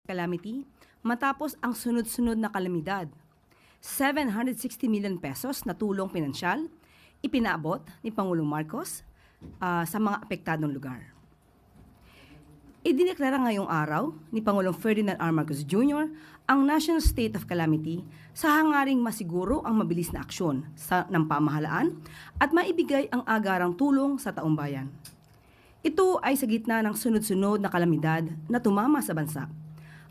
calamity matapos ang sunod-sunod na kalamidad. 760 million pesos na tulong pinansyal ipinaabot ni Pangulong Marcos sa mga apektadong lugar. Idineklara ngayong araw ni Pangulong Ferdinand R. Marcos Jr. ang National State of Calamity sa hangaring masiguro ang mabilis na aksyon ng pamahalaan at maibigay ang agarang tulong sa taong bayan. Ito ay sa gitna ng sunod-sunod na kalamidad na tumama sa bansa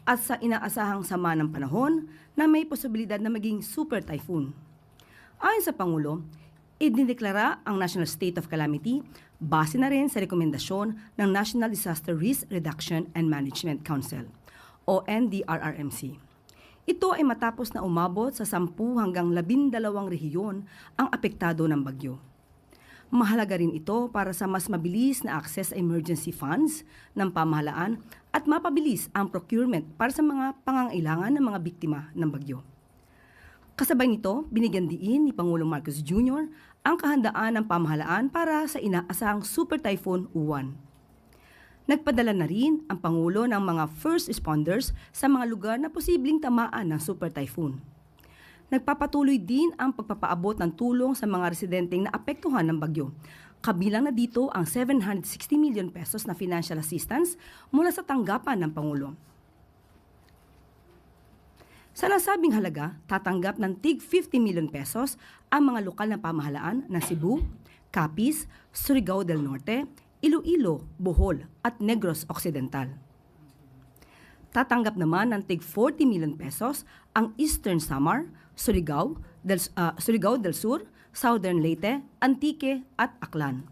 at sa inaasahang sama ng panahon na may posibilidad na maging super typhoon. Ayon sa Pangulo, idineklara ang National State of Calamity base na rin sa rekomendasyon ng National Disaster Risk Reduction and Management Council o NDRRMC. Ito ay matapos na umabot sa 10 hanggang 12 rehiyon ang apektado ng bagyo. Mahalaga rin ito para sa mas mabilis na access sa emergency funds ng pamahalaan at mapabilis ang procurement para sa mga pangangailangan ng mga biktima ng bagyo. Kasabay nito, binigyan diin ni Pangulong Marcos Jr. ang kahandaan ng pamahalaan para sa inaasahang Super Typhoon Uwan. Nagpadala na rin ang Pangulo ng mga first responders sa mga lugar na posibleng tamaan ng Super Typhoon. Nagpapatuloy din ang pagpapaabot ng tulong sa mga residenteng naapektuhan ng bagyo. Kabilang na dito ang 760 million pesos na financial assistance mula sa tanggapan ng Pangulo. Sa nasabing halaga, tatanggap ng tig 50 million pesos ang mga lokal na pamahalaan ng Cebu, Capiz, Surigao del Norte, Iloilo, Bohol at Negros Occidental. Tatanggap naman ng tig 40 million pesos ang Eastern Samar, Surigao del Sur, Southern Leyte, Antique at Aklan.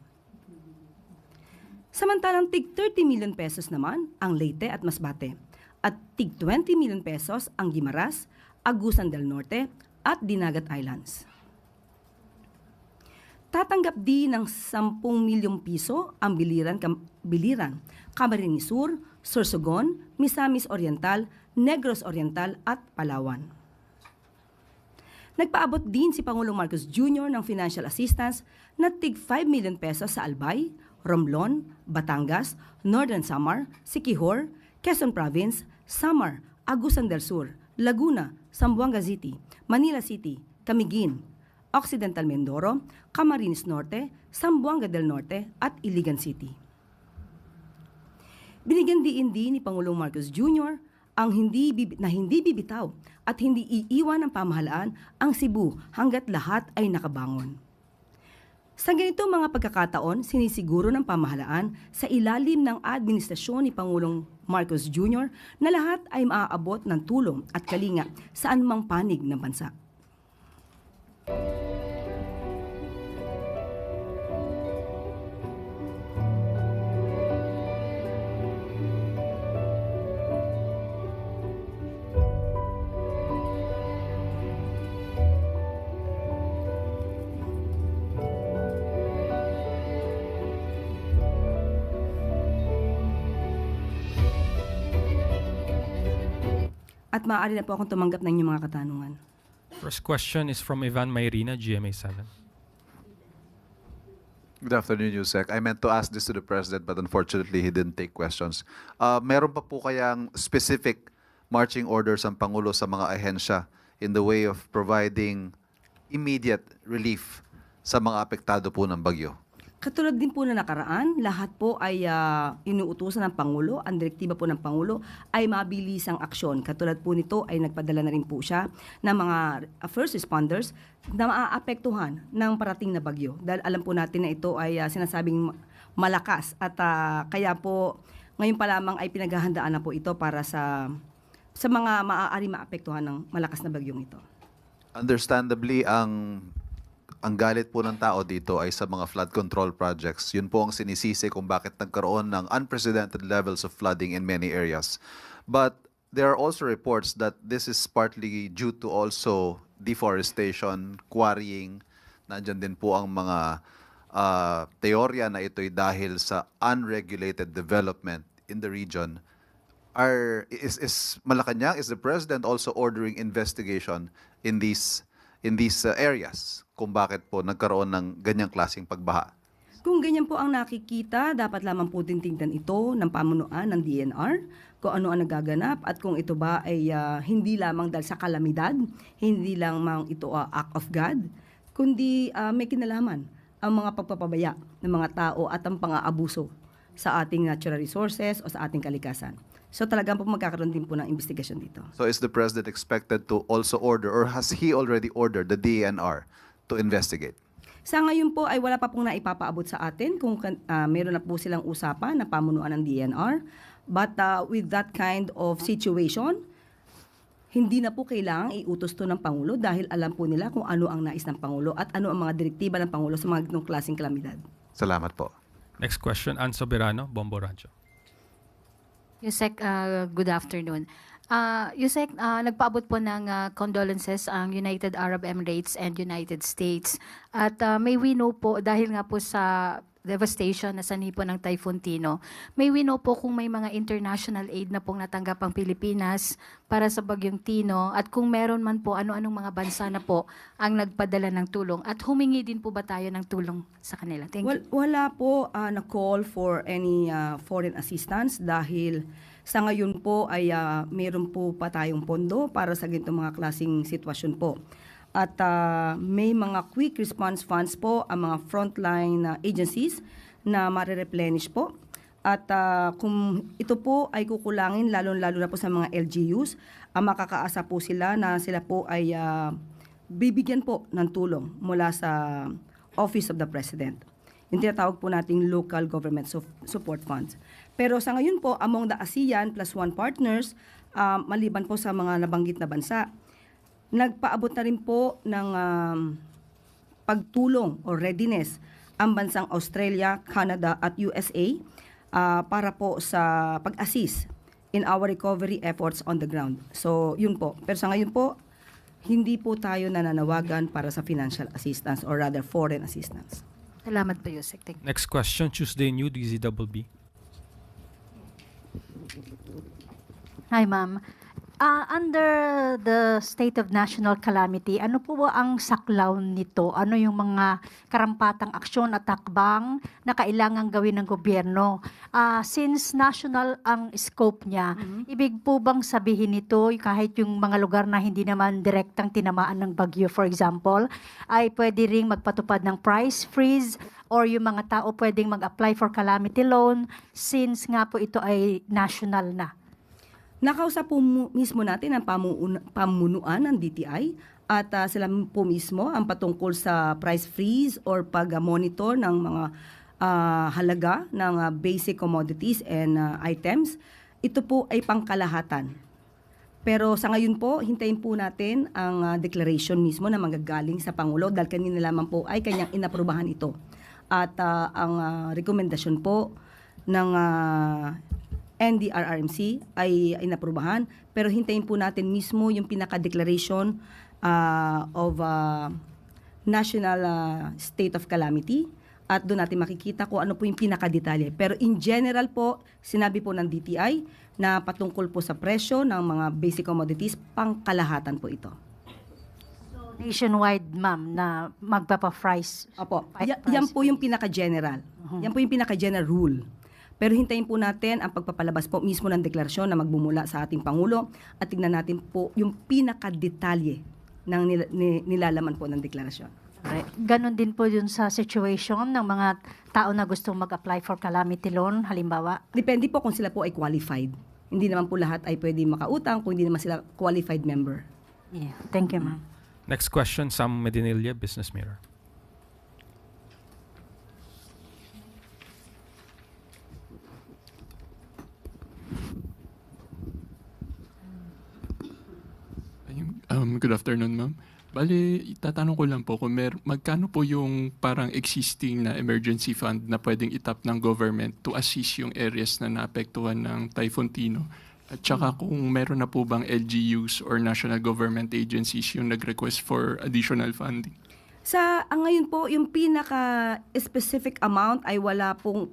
Samantalang tig 30 million pesos naman ang Leyte at Masbate at tig 20 million pesos ang Guimaras, Agusan del Norte at Dinagat Islands. Tatanggap din ng 10 milyong piso ang Biliran, Camarines Sur, Sorsogon, Misamis Oriental, Negros Oriental at Palawan. Nagpaabot din si Pangulong Marcos Jr. ng financial assistance na tig 5 million pesos sa Albay, Romblon, Batangas, Northern Samar, Siquijor, Quezon Province, Samar, Agusan del Sur, Laguna, Zamboanga City, Manila City, Camiguin, Occidental Mindoro, Camarines Norte, Zamboanga del Norte at Iligan City. Binigyan din ni Pangulong Marcos Jr. ang hindi bibitaw at hindi iiwan ng pamahalaan ang Cebu hanggat lahat ay nakabangon. Sa ganito mga pagkakataon, sinisiguro ng pamahalaan sa ilalim ng administrasyon ni Pangulong Marcos Jr. na lahat ay maaabot ng tulong at kalinga sa anumang panig ng bansa. At maaari na po akong tumanggap ng inyong mga katanungan. First question is from Ivan Mayrina, GMA7. Good afternoon, Yusek. I meant to ask this to the President but unfortunately he didn't take questions. Meron pa po kayang specific marching orders ang Pangulo sa mga ahensya in the way of providing immediate relief sa mga apektado po ng bagyo? Katulad din po na nakaraan, lahat po ay inuutusan ng Pangulo, ang direktiba po ng Pangulo ay mabilisang aksyon. Katulad po nito ay nagpadala na rin po siya ng mga first responders na maaapektuhan ng parating na bagyo. Dahil alam po natin na ito ay sinasabing malakas at kaya po ngayon pa lamang ay pinaghahandaan na po ito para sa mga maaari maapektuhan ng malakas na bagyong ito. Understandably, ang galit po ng tao dito ay sa mga flood control projects. Yun po ang sinisisi kung bakit nagkaroon ng unprecedented levels of flooding in many areas. But there are also reports that this is partly due to also deforestation, quarrying. Nandyan din po ang mga teorya na ito'y dahil sa unregulated development in the region. Is Malacanang, is the President also ordering investigation in these areas kung bakit po nagkaroon ng ganyang klaseng pagbaha? Kung ganyan po ang nakikita, dapat lamang po tingnan ito ng pamunuan ng DNR, kung ano ang nagaganap at kung ito ba ay hindi lamang dahil sa kalamidad, hindi lamang ito act of God, kundi may kinalaman ang mga pagpapabaya ng mga tao at ang pang-aabuso sa ating natural resources o sa ating kalikasan. So talagang po magkakaroon din po ng investigasyon dito. So is the President expected to also order, or has he already ordered the DNR to investigate? Sa ngayon po ay wala pa pong naipapaabot sa atin kung meron na po silang usapan na pamunuan ng DNR. But with that kind of situation, hindi na po kailangang iutos to ng Pangulo dahil alam po nila kung ano ang nais ng Pangulo at ano ang mga direktiba ng Pangulo sa mga ganitong klaseng kalamidad. Salamat po. Next question, Ann Soberano, Bombo Rancho. Yusek, good afternoon. Yusek, nagpaabot po ng condolences ang United Arab Emirates and United States. At may we know po, dahil nga po sa devastation na sanhi po ng Typhoon Tino, may we know po kung may mga international aid na pong natanggap ang Pilipinas para sa bagyong Tino at kung meron man po ano-anong mga bansa na po ang nagpadala ng tulong at humingi din po ba tayo ng tulong sa kanila? Thank you. Wala po na call for any foreign assistance dahil sa ngayon po ay meron po pa tayong pondo para sa ganitong mga klaseng sitwasyon po. At may mga quick response funds po ang mga frontline agencies na marireplenish po. At kung ito po ay kukulangin, lalo-lalo na po sa mga LGUs, makakaasa po sila na sila po ay bibigyan po ng tulong mula sa Office of the President. Yung tinatawag po nating local government support funds. Pero sa ngayon po, among the ASEAN plus one partners, maliban po sa mga nabanggit na bansa, nagpaabot na rin po ng pagtulong o readiness ang bansang Australia, Canada at USA para po sa pag-assist in our recovery efforts on the ground. So, yun po. Pero sa ngayon po, hindi po tayo nananawagan para sa financial assistance or rather foreign assistance. Salamat po, Yusek. Thank you. Next question, Tuesday New, DZBB. Hi, ma'am. Under the state of national calamity, ano po ba ang saklaw nito? Ano yung mga karampatang aksyon at takbang na kailangang gawin ng gobyerno? Since national ang scope niya, ibig po bang sabihin nito kahit yung mga lugar na hindi naman direktang tinamaan ng bagyo, for example, ay pwede ring magpatupad ng price freeze or yung mga tao pwedeng mag-apply for calamity loan since nga po ito ay national na? Nakausap po mismo natin ang pamunuan ng DTI at sila po mismo ang patungkol sa price freeze or pag-monitor ng mga halaga ng basic commodities and items. Ito po ay pangkalahatan. Pero sa ngayon po, hintayin po natin ang declaration mismo na manggagaling sa Pangulo dahil kanina lamang po ay kanyang inaprubahan ito. At ang rekomendasyon po ng NDRRMC ay inaprubahan, pero hintayin po natin mismo yung pinaka-declaration of national state of calamity at doon natin makikita kung ano po yung pinaka-detalye. Pero in general po, sinabi po ng DTI na patungkol po sa presyo ng mga basic commodities, pangkalahatan po ito. Nationwide, ma'am, na magpapa-price. Opo, yan po yung pinaka-general. Yan po yung pinaka-general rule. Pero hintayin po natin ang pagpapalabas po mismo ng deklarasyon na magbumula sa ating Pangulo at tignan natin po yung pinaka-detalye ng nilalaman po ng deklarasyon. Okay. Ganon din po yun sa situation ng mga tao na gustong mag-apply for calamity loan, halimbawa? Depende po kung sila po ay qualified. Hindi naman po lahat ay pwede makautang kung hindi naman sila qualified member. Yeah. Thank you, ma'am. Next question, Sam Medinilla, Business Mirror. Good afternoon, ma'am. Bali, tatanong ko lang po kung magkano po yung parang existing na emergency fund na pwedeng itap ng government to assist yung areas na naapektuhan ng Typhoon Tino? At saka kung meron na po bang LGUs or national government agencies yung nag-request for additional funding? Ngayon po, yung pinaka-specific amount ay wala pong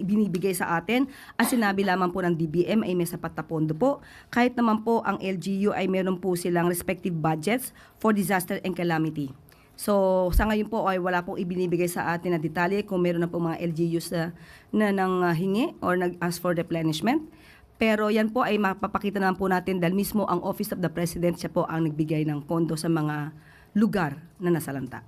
binibigay sa atin. Ang sinabi lamang po ng DBM ay may sapat na pondo po. Kahit naman po ang LGU ay meron po silang respective budgets for disaster and calamity. So sa ngayon po ay wala pong ibinibigay sa atin na detalye kung meron na po mga LGUs na nang hingi or nag-ask for replenishment. Pero yan po ay mapapakita naman po natin dahil mismo ang Office of the President siya po ang nagbigay ng pondo sa mga lugar na nasalanta.